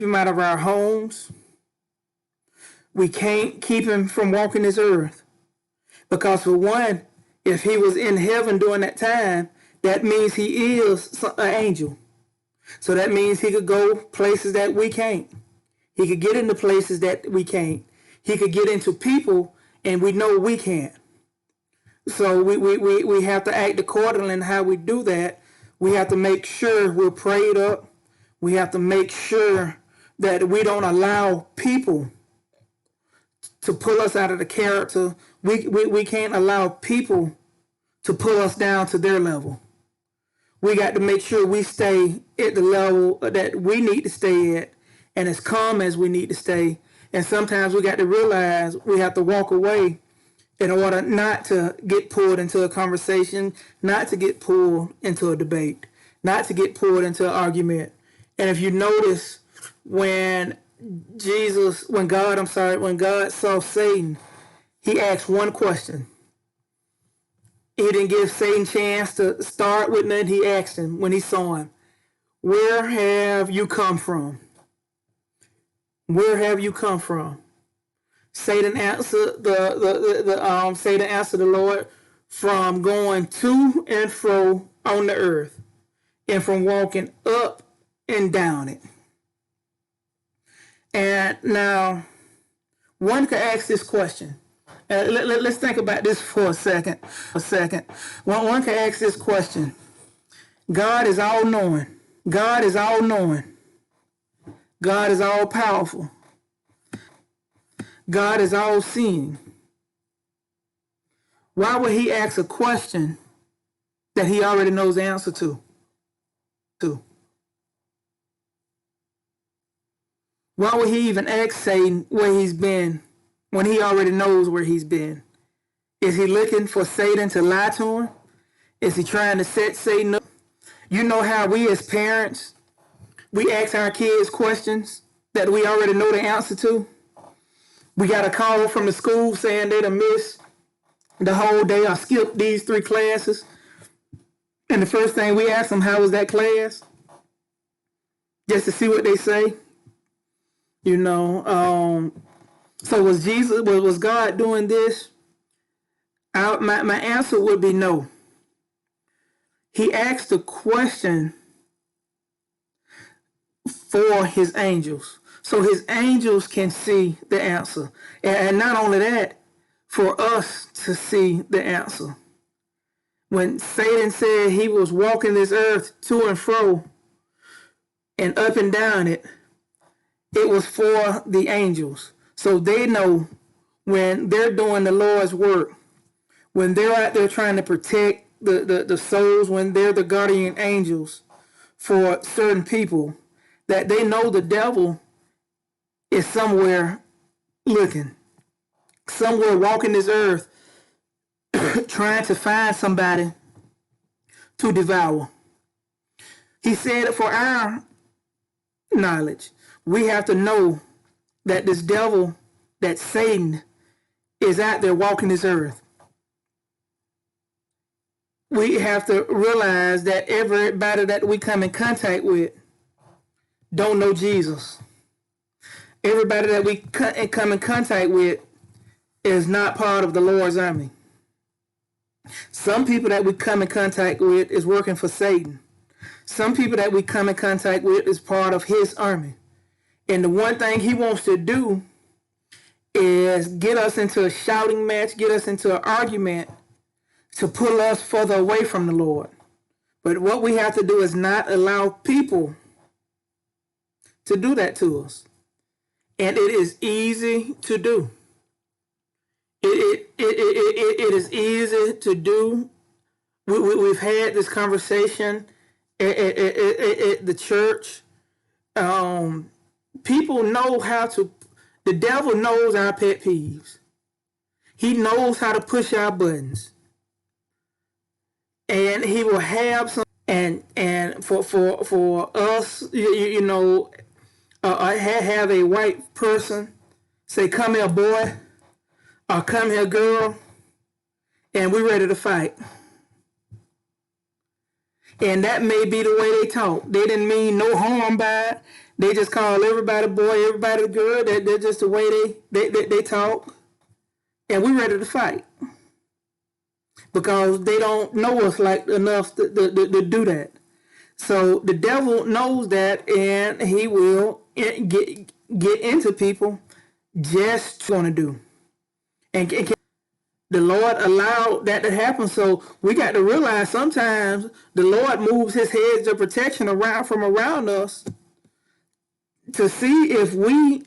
him out of our homes. We can't keep him from walking this earth. Because for one, if he was in heaven during that time, that means he is an angel. So that means he could go places that we can't. He could get into places that we can't. He could get into people and we know we can't. So we have to act accordingly in how we do that. We have to make sure we're prayed up. We have to make sure that we don't allow people to pull us out of the character. We can't allow people to pull us down to their level. We got to make sure we stay at the level that we need to stay at and as calm as we need to stay. And sometimes we got to realize we have to walk away in order not to get pulled into a conversation, not to get pulled into a debate, not to get pulled into an argument. And if you notice, when God saw Satan, he asked one question. He didn't give Satan a chance to start with nothing. He asked him when he saw him, "Where have you come from? Where have you come from?" Satan answered Satan answered the Lord, "From going to and fro on the earth, and from walking up and down it." And now, one could ask this question. Let's think about this for a second. One can ask this question. God is all-knowing. God is all-knowing. God is all-powerful. God is all-seeing. Why would he ask a question that he already knows the answer to? Why would he even ask Satan where he's been when he already knows where he's been? Is he looking for Satan to lie to him? Is he trying to set Satan up? You know how we as parents, we ask our kids questions that we already know the answer to? We got a call from the school saying they done missed the whole day or skipped these 3 classes. And the first thing we ask them, how was that class? Just to see what they say. You know, so was God doing this? My answer would be no. He asked a question for his angels, so his angels can see the answer. And not only that, for us to see the answer. When Satan said he was walking this earth to and fro and up and down it, it was for the angels. So they know when they're doing the Lord's work, when they're out there trying to protect the souls, when they're the guardian angels for certain people, that they know the devil is somewhere looking, somewhere walking this earth, trying to find somebody to devour. He said for our knowledge, we have to know that this devil, that Satan, is out there walking this earth. We have to realize that everybody that we come in contact with don't know Jesus. Everybody that we come in contact with is not part of the Lord's army. Some people that we come in contact with is working for Satan. Some people that we come in contact with is part of his army. And the one thing he wants to do is get us into a shouting match, get us into an argument to pull us further away from the Lord. But what we have to do is not allow people to do that to us. And it is easy to do. It is easy to do. We've had this conversation at the church. People know how to, the devil knows our pet peeves. He knows how to push our buttons. And he will have some, and for us, you know, have a white person say, "Come here, boy," or "Come here, girl," and we're ready to fight. And that may be the way they talk. They didn't mean no harm by it. They just call everybody boy, everybody girl. They're just the way they talk. And we ready to fight. Because they don't know us like enough to do that. So the devil knows that, and he will get into people just going to do. And the Lord allowed that to happen. So we got to realize sometimes the Lord moves his hedge of protection around us to see if we